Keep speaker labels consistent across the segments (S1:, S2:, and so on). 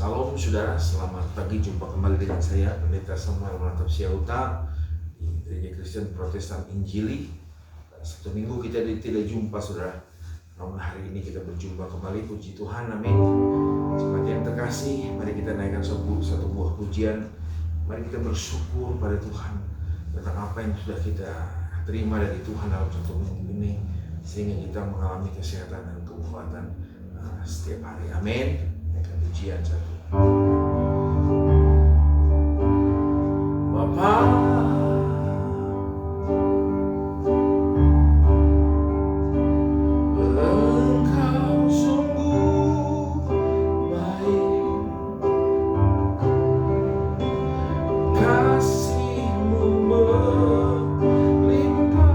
S1: Salam saudara, selamat pagi. Jumpa kembali dengan saya Pendeta Samuel Manatap Siauta di Gereja Kristen Protestan Injili. Satu minggu kita tidak jumpa saudara, namun hari ini kita berjumpa kembali. Puji Tuhan, amin. Jemaat yang terkasih, mari kita naikkan satu buah pujian. Mari kita bersyukur pada Tuhan tentang apa yang sudah kita terima dari Tuhan dalam satu minggu ini, sehingga kita mengalami kesehatan dan kekuatan setiap hari. Amin. Naikkan pujian satu. Bapa, Engkau sungguh baik, kasih-Mu melimpah di hidupku.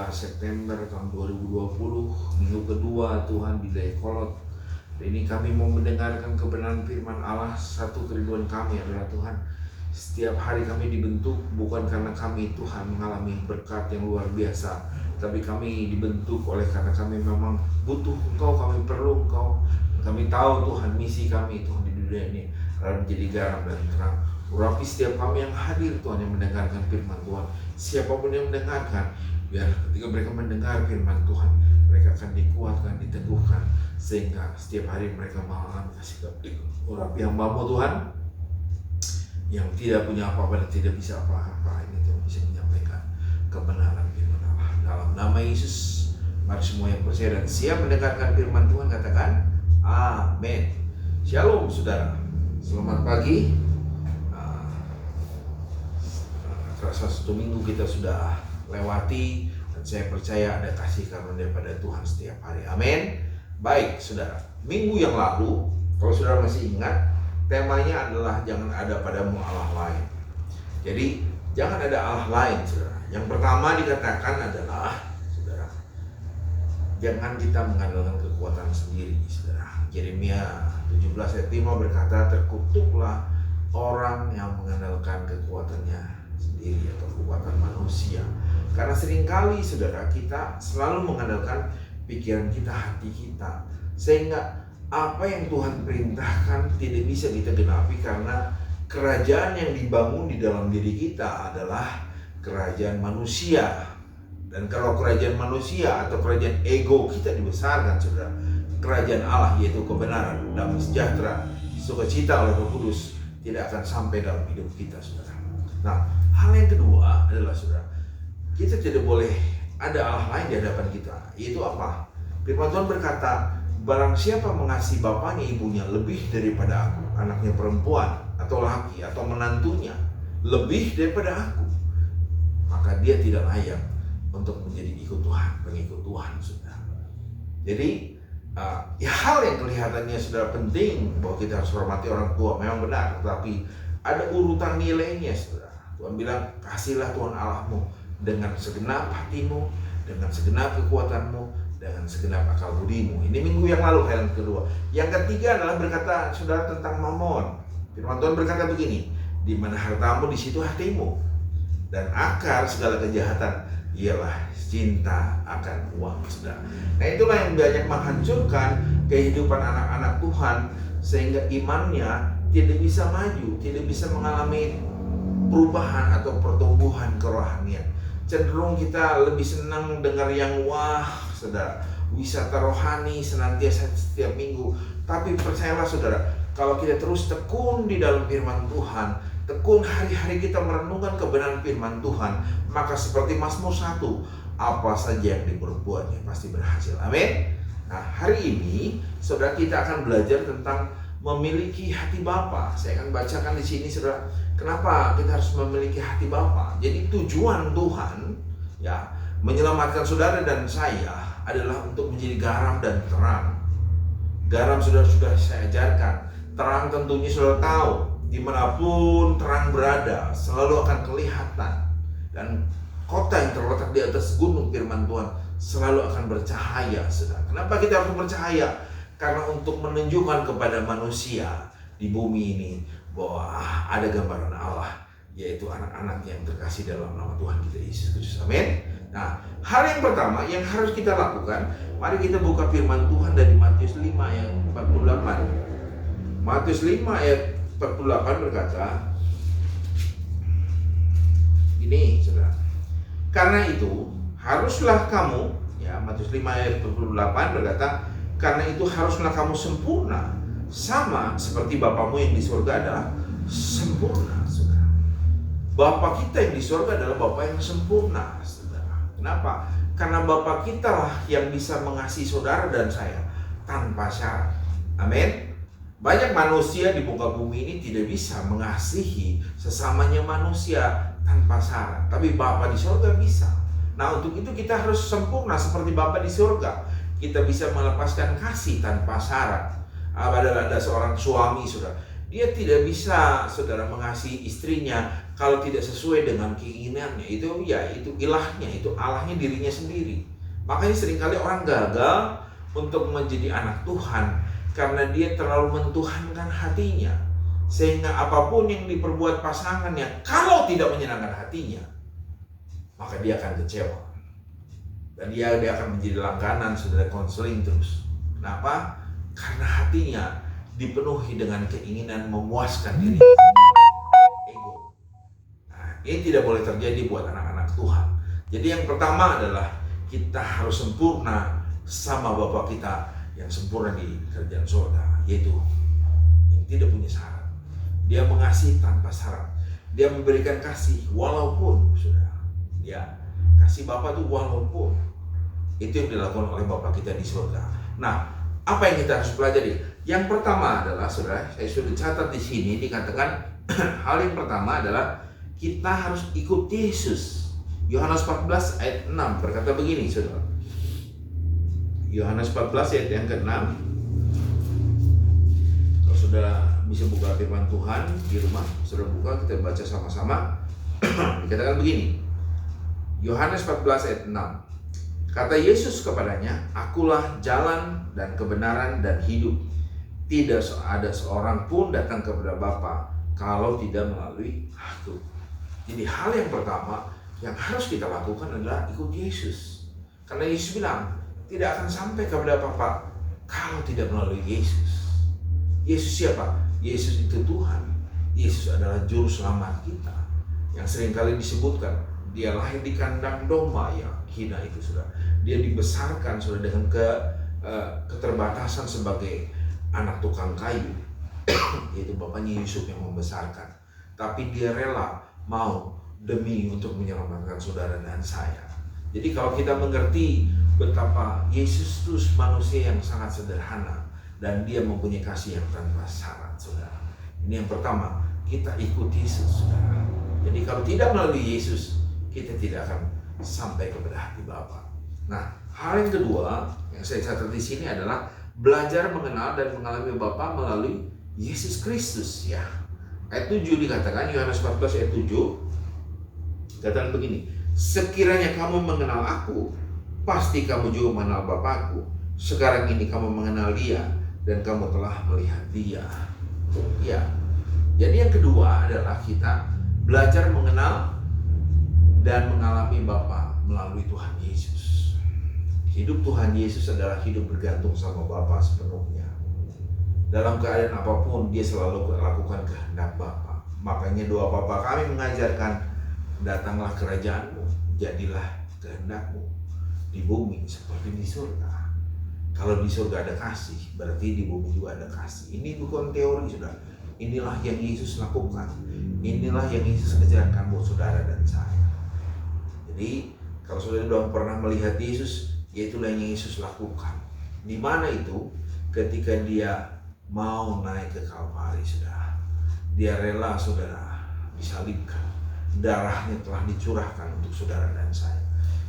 S1: September tahun 2020, minggu kedua Tuhan di Dayakolot. Ini kami mau mendengarkan kebenaran firman Allah. Satu kerinduan kami adalah Tuhan, setiap hari kami dibentuk bukan karena kami Tuhan mengalami berkat yang luar biasa, tapi kami dibentuk oleh karena kami memang butuh Engkau, kami perlu Engkau. Kami tahu Tuhan misi kami Tuhan di dunia ini adalah menjadi garam dan terang Urapi setiap kami yang hadir Tuhan, yang mendengarkan firman Tuhan. Siapapun yang mendengarkan, biar ketika mereka mendengar firman Tuhan, mereka akan dikuatkan, diteguhkan, sehingga setiap hari mereka mengalami kasih karunia. Urapi hambamu Tuhan, yang tidak punya apa-apa dan tidak bisa apa-apa, ini Tuhan bisa menyampaikan kebenaran firman Allah. Dalam nama Yesus, mari semua yang percaya dan siap mendengarkan firman Tuhan katakan amin. Shalom saudara, selamat pagi. Terasa 1 minggu kita sudah lewati, dan saya percaya ada kasih karunia pada Tuhan setiap hari. Amin. Baik saudara, minggu yang lalu, kalau saudara masih ingat, temanya adalah jangan ada padamu Allah lain. Jadi jangan ada Allah lain saudara. Yang pertama dikatakan adalah saudara, jangan kita mengandalkan kekuatan sendiri saudara. Yeremia 17 ayat 5 berkata, terkutuklah orang yang mengandalkan kekuatannya sendiri atau kekuatan manusia. Karena seringkali saudara, kita selalu mengandalkan pikiran kita, hati kita, sehingga apa yang Tuhan perintahkan tidak bisa kita genapi, karena kerajaan yang dibangun di dalam diri kita adalah kerajaan manusia. Dan kalau kerajaan manusia atau kerajaan ego kita dibesarkan saudara, kerajaan Allah yaitu kebenaran, damai sejahtera, sukacita oleh Roh Kudus tidak akan sampai dalam hidup kita saudara. Nah, hal yang kedua adalah saudara, kita tidak boleh ada Allah lain di hadapan kita. Yaitu apa? Firman Tuhan berkata, barang siapa mengasihi bapaknya ibunya lebih daripada aku, anaknya perempuan atau laki atau menantunya lebih daripada aku, maka dia tidak layak untuk menjadi ikut Tuhan, pengikut Tuhan saudara. Jadi ya, hal yang kelihatannya saudara penting bahwa kita harus hormati orang tua, memang benar, tetapi ada urutan nilainya saudara. Tuhan bilang, kasihlah Tuhan Allahmu dengan segenap hatimu, dengan segenap kekuatanmu, dengan segenap akal budimu. Ini minggu yang lalu hal yang kedua. Yang ketiga adalah berkata saudara tentang mamon. Firman Tuhan berkata begini, di mana hartamu di situ hatimu, dan akar segala kejahatan ialah cinta akan uang saudara. Nah, itulah yang banyak menghancurkan kehidupan anak-anak Tuhan, sehingga imannya tidak bisa maju, tidak bisa mengalami perubahan atau pertumbuhan kerohanian. Cenderung kita lebih senang dengar yang wah saudara, wisata rohani senantiasa setiap minggu. Tapi percayalah saudara, kalau kita terus tekun di dalam firman Tuhan, tekun hari-hari kita merenungkan kebenaran firman Tuhan, maka seperti Mazmur 1, apa saja yang diperbuatnya pasti berhasil. Amin. Nah, hari ini saudara, kita akan belajar tentang memiliki hati Bapa. Saya akan bacakan di sini saudara, kenapa kita harus memiliki hati Bapa. Jadi tujuan Tuhan ya menyelamatkan saudara dan saya adalah untuk menjadi garam dan terang. Garam saudara sudah saya ajarkan, terang tentunya saudara tahu, dimanapun terang berada selalu akan kelihatan, dan kota yang terletak di atas gunung firman Tuhan selalu akan bercahaya saudara. Kenapa kita harus bercahaya? Karena untuk menunjukkan kepada manusia di bumi ini bahwa ada gambaran Allah, yaitu anak-anaknya yang terkasih dalam nama Tuhan kita Yesus Kristus. Amin. Nah, hal yang pertama yang harus kita lakukan, mari kita buka firman Tuhan dari Matius 5 ayat 48. Matius 5 ayat 48 berkata, ini saudara, karena itu haruslah kamu, ya, Matius 5 ayat 48 berkata, karena itu haruslah kamu sempurna, sama seperti Bapamu yang di surga adalah sempurna, saudara. Bapa kita yang di surga adalah Bapa yang sempurna, saudara. Kenapa? Karena Bapa kita lah yang bisa mengasihi saudara dan saya tanpa syarat. Amin. Banyak manusia di muka bumi ini tidak bisa mengasihi sesamanya manusia tanpa syarat, tapi Bapa di surga bisa. Nah, untuk itu kita harus sempurna seperti Bapa di surga. Kita bisa melepaskan kasih tanpa syarat. Ada seorang suami saudara, dia tidak bisa saudara mengasihi istrinya kalau tidak sesuai dengan keinginannya. Itu ya, itu ilahnya, itu Allahnya dirinya sendiri. Makanya seringkali orang gagal untuk menjadi anak Tuhan karena dia terlalu mentuhankan hatinya, sehingga apapun yang diperbuat pasangannya, kalau tidak menyenangkan hatinya, maka dia akan kecewa. Dan dia akan menjadi langganan saudara konseling terus. Kenapa? Karena hatinya dipenuhi dengan keinginan memuaskan diri. Ini tidak boleh terjadi buat anak-anak Tuhan. Jadi yang pertama adalah kita harus sempurna sama Bapa kita yang sempurna di kerajaan surga, yaitu yang tidak punya syarat. Dia mengasihi tanpa syarat. Dia memberikan kasih walaupun, saudara, ya, kasih Bapa itu walaupun. Itu yang dilakukan oleh Bapa kita di surga. Nah, apa yang kita harus pelajari? Yang pertama adalah, saudara, saya sudah catat di sini dikatakan hal yang pertama adalah kita harus ikut Yesus. Yohanes 14 ayat 6 berkata begini, saudara. Yohanes 14 ayat yang ke-6. Kalau sudah bisa buka firman Tuhan di rumah, sudah buka, kita baca sama-sama. Dikatakan begini, Yohanes 14 ayat 6. Kata Yesus kepadanya, akulah jalan dan kebenaran dan hidup. Tidak ada seorang pun datang kepada Bapa kalau tidak melalui aku. Jadi hal yang pertama yang harus kita lakukan adalah ikut Yesus. Karena Yesus bilang, tidak akan sampai kepada Bapa kalau tidak melalui Yesus. Yesus siapa? Yesus itu Tuhan. Yesus adalah juru selamat kita. Yang seringkali disebutkan, dia lahir di kandang domba yang hina itu, sudah. Dia dibesarkan sudah dengan keterbatasan sebagai anak tukang kayu. Yaitu bapaknya Yusuf yang membesarkan. Tapi dia rela mau demi untuk menyelamatkan saudara dan saya. Jadi kalau kita mengerti betapa Yesus itu manusia yang sangat sederhana dan dia mempunyai kasih yang tanpa syarat, saudara. Ini yang pertama, kita ikut Yesus, saudara. Jadi kalau tidak melalui Yesus, kita tidak akan sampai kepada hati Bapa. Nah, hal yang kedua yang saya catat di sini adalah belajar mengenal dan mengalami Bapa melalui Yesus Kristus, ya. Ayat 7 dikatakan, Yohanes 14 ayat 7 dikatakan begini, sekiranya kamu mengenal aku, pasti kamu juga mengenal Bapakku. Sekarang ini kamu mengenal dia dan kamu telah melihat dia. Ya. Jadi yang kedua adalah kita belajar mengenal dan mengalami Bapa melalui Tuhan Yesus. Hidup Tuhan Yesus adalah hidup bergantung sama Bapa sepenuhnya. Dalam keadaan apapun dia selalu lakukan kehendak Bapa. Makanya doa Bapa kami mengajarkan, datanglah kerajaanmu, jadilah kehendakmu di bumi seperti di surga. Kalau di surga ada kasih, berarti di bumi juga ada kasih. Ini bukan teori, sudah. Inilah yang Yesus lakukan. Inilah yang Yesus ajarkan buat saudara dan saya. Jadi kalau saudara sudah pernah melihat Yesus, yaitulah yang Yesus lakukan. Di mana itu? Ketika dia mau naik ke Kalvari, saudara. Dia rela, saudara, disalibkan. Darahnya telah dicurahkan untuk saudara dan saya.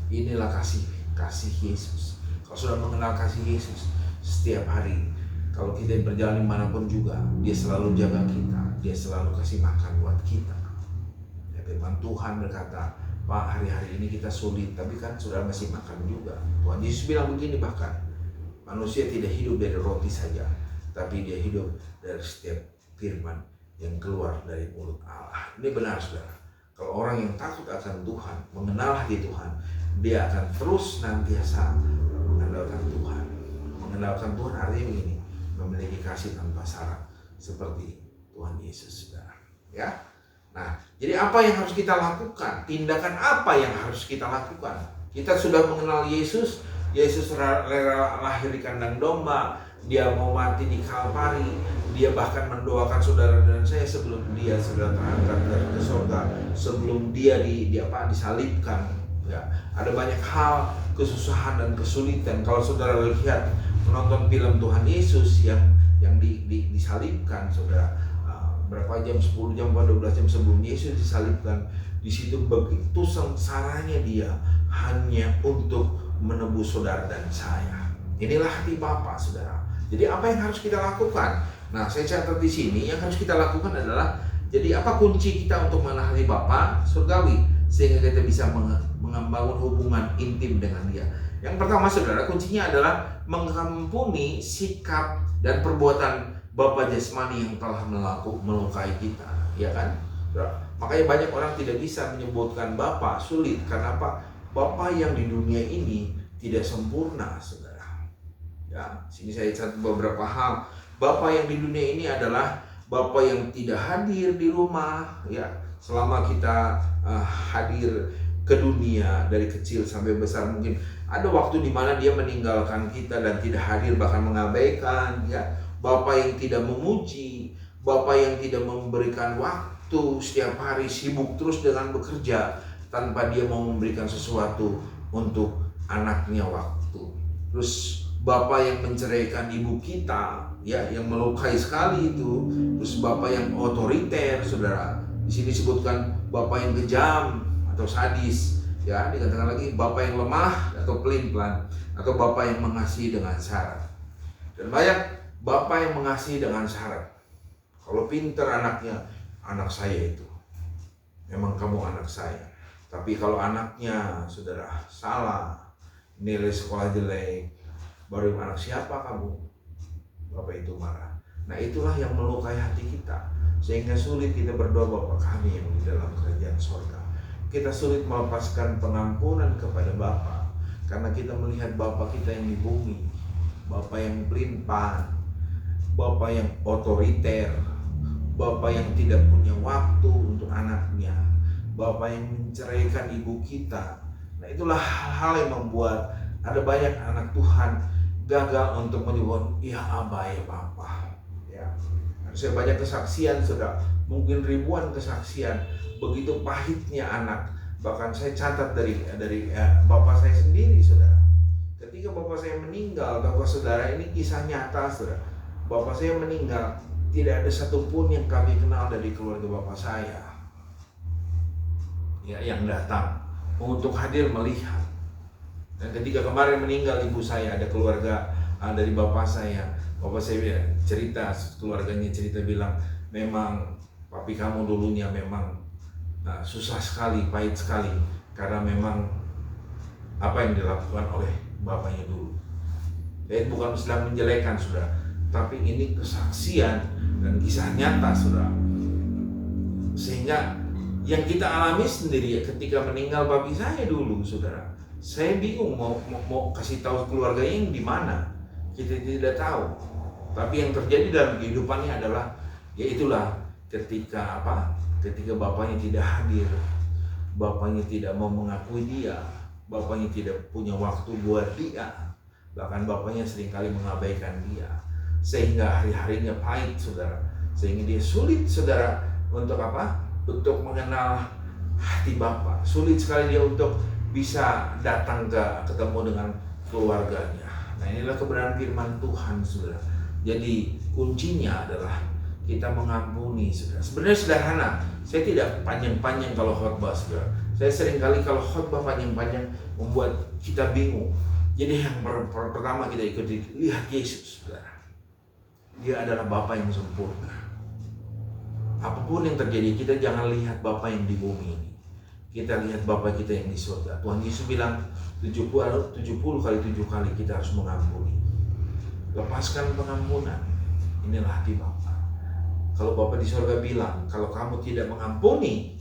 S1: Inilah kasih Yesus. Kalau sudah mengenal kasih Yesus, setiap hari kalau kita berjalan dimanapun juga, dia selalu jaga kita, dia selalu kasih makan buat kita. Ya, firman Tuhan berkata, Pak, hari-hari ini kita sulit, tapi kan saudara masih makan juga. Tuhan Yesus bilang begini, bahkan manusia tidak hidup dari roti saja, tapi dia hidup dari setiap firman yang keluar dari mulut Allah. Ini benar, saudara. Kalau orang yang takut akan Tuhan, mengenal hati Tuhan, dia akan terus nantiasa mengandalkan Tuhan. Mengandalkan Tuhan artinya begini, memiliki kasih tanpa syarat seperti Tuhan Yesus, saudara. Ya. Nah, jadi apa yang harus kita lakukan? Tindakan apa yang harus kita lakukan? Kita sudah mengenal Yesus. Yesus rela lahir di kandang domba. Dia mau mati di Kalvari. Dia bahkan mendoakan saudara dan saya sebelum dia sudah terangkat ke surga, sebelum dia disalibkan. Ya, ada banyak hal, kesusahan dan kesulitan. Kalau saudara lihat menonton film Tuhan Yesus yang disalibkan, saudara, berapa jam, 10 jam atau 12 jam sebelum Yesus disalibkan, di situ begitu sengsaranya dia hanya untuk menebus saudara dan saya. Inilah hati Bapa, saudara. Jadi apa yang harus kita lakukan? Nah, saya catat di sini yang harus kita lakukan adalah, jadi apa kunci kita untuk mengenali Bapa surgawi sehingga kita bisa membangun hubungan intim dengan Dia. Yang pertama, saudara, kuncinya adalah mengampuni sikap dan perbuatan Bapa jasmani yang telah melukai kita, ya kan? Makanya banyak orang tidak bisa menyebutkan Bapa, sulit karena apa? Bapa yang di dunia ini tidak sempurna, saudara. Ya, sini saya catat beberapa hal. Bapa yang di dunia ini adalah Bapa yang tidak hadir di rumah, ya. selama kita hadir ke dunia dari kecil sampai besar, mungkin ada waktu di mana dia meninggalkan kita dan tidak hadir, bahkan mengabaikan, ya. Bapak yang tidak memuji, bapak yang tidak memberikan waktu, setiap hari sibuk terus dengan bekerja tanpa dia mau memberikan sesuatu untuk anaknya waktu. Terus bapak yang menceraikan ibu kita, ya, yang melukai sekali itu. Terus bapak yang otoriter, saudara. Di sini disebutkan bapak yang kejam atau sadis, ya. Dikatakan lagi bapak yang lemah atau pelin-pelan, atau bapak yang mengasihi dengan syarat. Dan banyak bapak yang mengasihi dengan syarat. Kalau pinter anaknya, anak saya itu, memang kamu anak saya. Tapi kalau anaknya, saudara, salah, nilai sekolah jelek, baru anak siapa kamu? Bapak itu marah. Nah, itulah yang melukai hati kita, sehingga sulit kita berdoa, Bapa kami yang di dalam kerajaan sorga. Kita sulit melepaskan pengampunan kepada Bapa, karena kita melihat Bapa kita yang di bumi, Bapa yang pelin-pelan, Bapa yang otoriter, Bapa yang tidak punya waktu untuk anaknya, Bapa yang menceraikan ibu kita. Nah, itulah hal-hal yang membuat ada banyak anak Tuhan gagal untuk menyebut, ya Abah, ya Papa. Ya, saya banyak kesaksian, saudara, mungkin ribuan kesaksian, begitu pahitnya anak. Bahkan saya catat dari bapak saya sendiri, saudara. Ketika bapak saya meninggal, bapak saudara, ini kisah nyata, saudara. Bapak saya meninggal, tidak ada satupun yang kami kenal dari keluarga bapak saya, ya, yang datang untuk hadir melihat. Dan ketika kemarin meninggal ibu saya, ada keluarga dari bapak saya cerita, keluarganya cerita bilang, memang papi kamu dulunya memang susah sekali, pahit sekali, karena memang apa yang dilakukan oleh bapaknya dulu. Saya bukan sedang menjelekan, saudara, tapi ini kesaksian dan kisah nyata, saudara. Sehingga yang kita alami sendiri ketika meninggal papi saya dulu, saudara, saya bingung mau kasih tahu keluarganya yang di mana. Kita tidak tahu. Tapi yang terjadi dalam kehidupannya adalah, ya itulah, ketika bapaknya tidak hadir, bapaknya tidak mau mengakui dia, bapaknya tidak punya waktu buat dia, bahkan bapaknya seringkali mengabaikan dia, sehingga hari-harinya pahit, saudara. Sehingga dia sulit, saudara, untuk untuk mengenal hati bapak. Sulit sekali dia untuk bisa datang ketemu dengan keluarganya. Nah, inilah kebenaran firman Tuhan, saudara. Jadi kuncinya adalah kita mengampuni, saudara. Sebenarnya sederhana. Saya tidak panjang-panjang kalau khotbah, saudara. Saya seringkali kalau khotbah panjang-panjang membuat kita bingung. Jadi yang pertama kita ikuti, lihat Yesus, saudara. Dia adalah Bapa yang sempurna. Apapun yang terjadi, kita jangan lihat Bapa yang di bumi ini. Kita lihat Bapa kita yang di surga. Tuhan Yesus bilang 70 kali 7 kali kita harus mengampuni. Lepaskan pengampunan. Inilah hati Bapa. Kalau Bapa di surga bilang, kalau kamu tidak mengampuni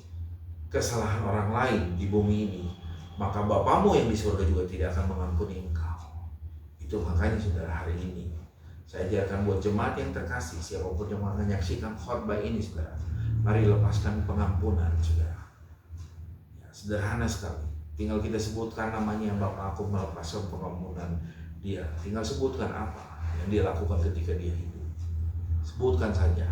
S1: kesalahan orang lain di bumi ini, maka Bapamu yang di surga juga tidak akan mengampuni engkau. Itu makanya, saudara, hari ini saya ajarkan buat jemaat yang terkasih, siapapun yang menyaksikan khotbah ini, saudara, mari lepaskan pengampunan, saudara. Ya, sederhana sekali. Tinggal kita sebutkan namanya, Bapak, aku melepaskan pengampunan dia. Tinggal sebutkan apa yang dia lakukan ketika dia hidup. Sebutkan saja.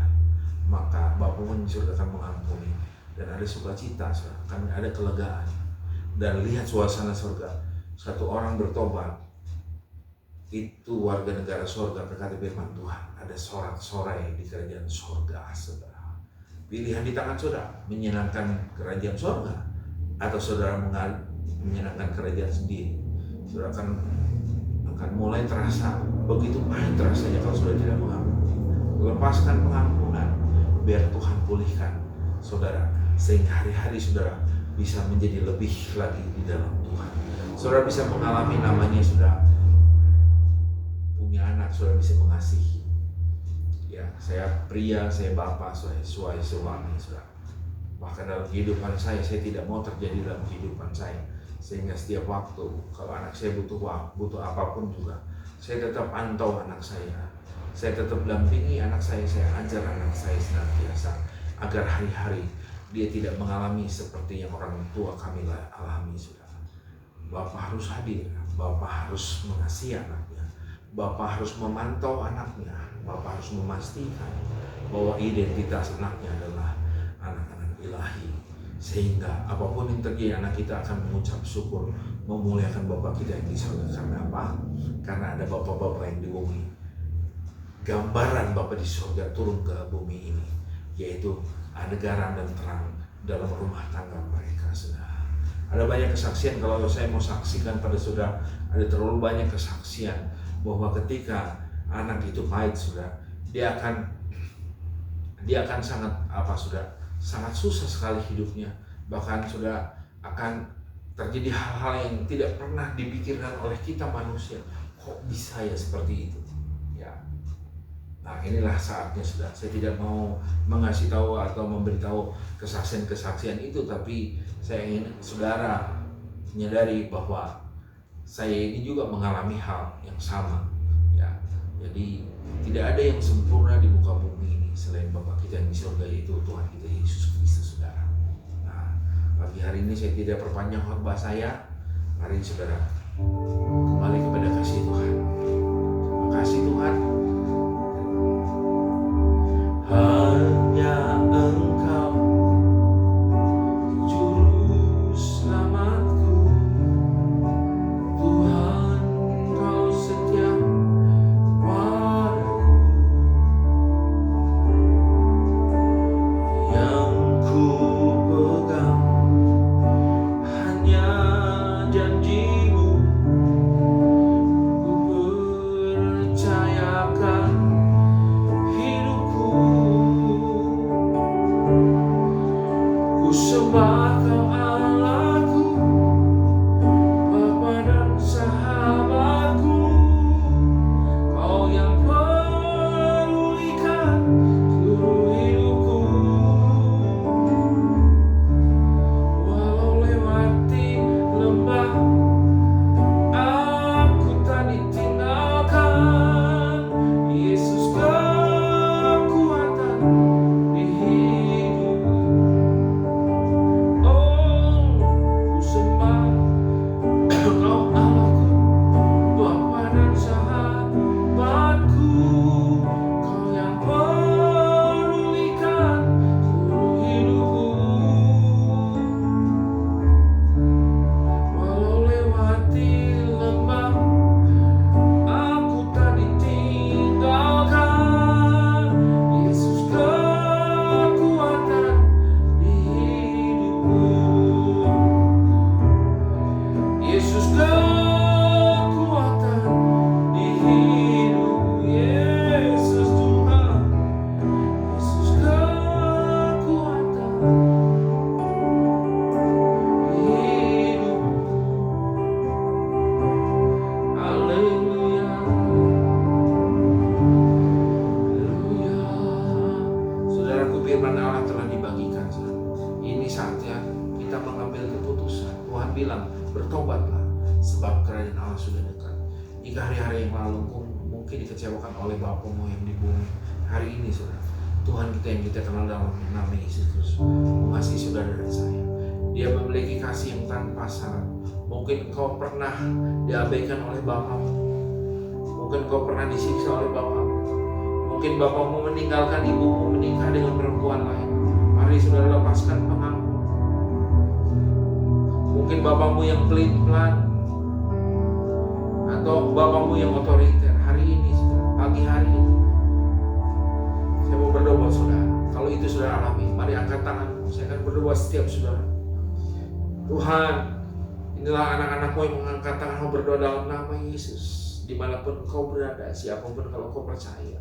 S1: Maka Bapamu di surga akan mengampuni. Dan ada sukacita, saudara. Akan ada kelegaan. Dan lihat suasana surga. Satu orang bertobat, itu warga negara surga, berkata firman Tuhan, ada sorak-sorai di kerajaan surga, saudara. Pilihan di tangan saudara, menyenangkan kerajaan surga atau saudara menyenangkan kerajaan sendiri. Saudara akan mulai terasa begitu pahit rasanya kalau saudara tidak mengampuni. Lepaskan pengampunan, biar Tuhan pulihkan saudara, sehingga hari-hari saudara bisa menjadi lebih lagi di dalam Tuhan. Saudara bisa mengalami namanya, saudara punya anak, saudara bisa mengasihi. Ya, saya pria, saya bapak, saya suami, saudara. Bahkan dalam kehidupan saya tidak mau terjadi dalam kehidupan saya. Sehingga setiap waktu, kalau anak saya butuh apapun juga, saya tetap pantau anak saya. Saya tetap dampingi anak saya ajar anak saya senantiasa, agar hari-hari dia tidak mengalami seperti yang orang tua kami alami, saudara. Bapak harus hadir, Bapak harus mengasihi anaknya, Bapak harus memantau anaknya, Bapak harus memastikan bahwa identitas anaknya adalah anak-anak ilahi. Sehingga apapun yang terjadi, anak kita akan mengucap syukur, memuliakan Bapa kita yang di surga. Karena apa? Karena ada Bapa-Bapa yang di bumi. Gambaran Bapa di surga turun ke bumi ini, yaitu adegaran dan terang dalam rumah tangga mereka, saudara. Ada banyak kesaksian, kalau saya mau saksikan pada saudara, ada terlalu banyak kesaksian bahwa ketika anak itu pahit, saudara, dia akan sangat susah sekali hidupnya. Bahkan sudah akan terjadi hal-hal yang tidak pernah dipikirkan oleh kita manusia. Kok bisa ya seperti itu? Ya. Nah, inilah saatnya, sudah. Saya tidak mau mengasih tahu atau memberitahu kesaksian-kesaksian itu, tapi saya ingin saudara menyadari bahwa saya ini juga mengalami hal yang sama. Ya. Jadi tidak ada yang sempurna di muka bumi ini selain Bapa kita yang di surga, yaitu Tuhan kita Yesus Kristus, saudara. Nah, pagi hari ini saya tidak perpanjang khotbah saya. Mari saudara kembali kepada kasih Tuhan. Terima kasih Tuhan. Hanya Engkau juru selamatku, Tuhan Kau setia padaku. Yang ku pegang hanya janji-Mu, ku percayakan hidupku. Ku sembah Kau Allahku, Bapa dan sahabatku, Kau yang pedulikan seluruh hidupku. Walau lewati lembah, aku tak ditinggalkan. Yesus kekuatan di hidupku. Oh, ku sembah Kau Allahku, Bapa dan sahabatku, Kau yang pedulikan seluruh hidupku. Walau lewati lembah, aku tak ditinggalkan. Yesus kekuatan di hidupku. Yesus kekuatan di hidupku. Yesus Tuhan, Yesus kekuatan di hidupku. Haleluya, haleluya. Saudaraku, firman Allah telah dibagikan, saudara. Ini saatnya kita mengambil keputusan. Tuhan bilang, bertobatlah, sebab kerajaan Allah sudah dekat. Jika hari-hari yang lalu mungkin dikecewakan oleh Bapamu yang di bumi, hari ini saudara, Tuhan kita yang kita kenal dalam nama Yesus Kristus mengasihi saudara dan saya. Dia memiliki kasih yang tanpa syarat. Mungkin kau pernah diabaikan oleh Bapamu, mungkin kau pernah disiksa oleh Bapamu, mungkin Bapamu meninggalkan ibumu menikah dengan perempuan lain. Mari saudara lepaskan pengampun. Mungkin Bapamu yang pelin-pelan atau Bapamu yang otoriter. Hari ini, saudara, pagi hari ini, saya mau berdoa saudara. Kalau itu saudara alami, mari angkat tanganmu. Saya akan berdoa setiap saudara. Tuhan, inilah anak-anakmu yang mengangkat tanganmu berdoa dalam nama Yesus. Dimanapun kau berada, siapapun kalau kau percaya,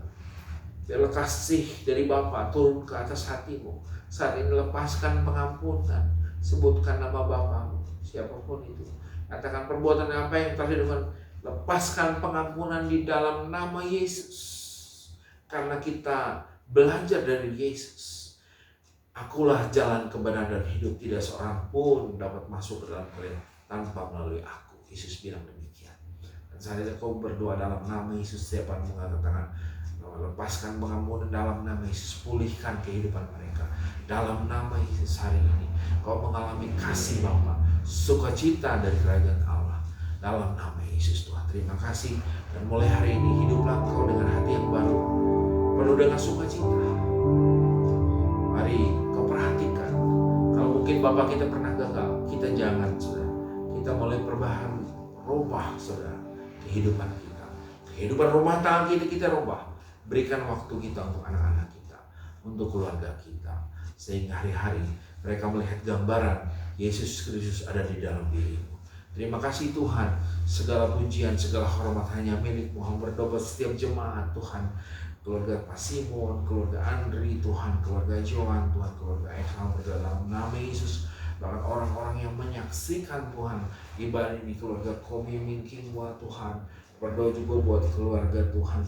S1: biarlah kasih dari Bapa turun ke atas hatimu. Saat ini lepaskan pengampunan. Sebutkan nama Bapamu, siapapun itu. Katakan perbuatan apa yang terjadi dengan lepaskan pengampunan di dalam nama Yesus. Karena kita belajar dari Yesus. Akulah jalan kebenaran dan hidup, tidak seorang pun dapat masuk ke dalam kalian tanpa melalui aku. Yesus bilang demikian. Dan saat itu kau berdoa dalam nama Yesus, siapa yang mengatakan lepaskan pengampunan dalam nama Yesus, pulihkan kehidupan mereka. Dalam nama Yesus hari ini kau mengalami kasih Bapa, sukacita dari kerajaan Allah. Dalam nama Yesus Tuhan, terima kasih. Dan mulai hari ini hiduplah kau dengan hati yang baru, penuh dengan sukacita. Mari kau perhatikan, kalau mungkin Bapak kita pernah gagal, kita jangan saudara. Kita mulai perbaharui, rubah saudara kehidupan kita. Kehidupan rumah tangga kita rubah. Berikan waktu kita untuk anak-anak kita, untuk keluarga kita, sehingga hari-hari mereka melihat gambaran Yesus Kristus ada di dalam dirimu. Terima kasih Tuhan, segala pujian, segala hormat hanya milik-Mu. Hamba berdoa setiap jemaat Tuhan, keluarga Pak Simon, keluarga Andri Tuhan, keluarga Johan Tuhan, keluarga Eka, berdoa dalam nama Yesus. Bahkan orang-orang yang menyaksikan Tuhan ibadah ini, keluarga Komi Mingking buat Tuhan, berdoa juga buat keluarga Tuhan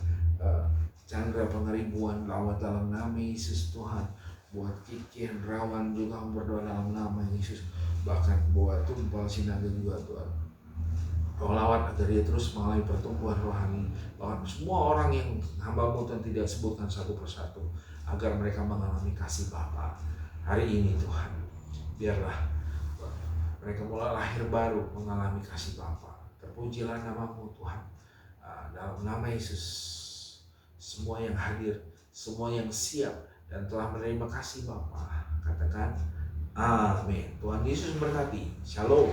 S1: Chandra Pengeribuan lawat dalam nama Yesus Tuhan, buat Kiki Hendrawan juga berdoa dalam nama Yesus. Bahkan buat Tumpal Sinaga juga Tuhan, kau lawat agar dia terus mengalami pertumbuhan rohani. Bahkan semua orang yang hamba-Mu Tuhan tidak sebutkan satu persatu, agar mereka mengalami kasih Bapa hari ini Tuhan. Biarlah mereka mulai lahir baru mengalami kasih Bapa. Terpujilah nama-Mu Tuhan. Dalam nama Yesus, semua yang hadir, semua yang siap dan telah menerima kasih Bapa, katakan amin. Tuhan Yesus berkati. Shalom.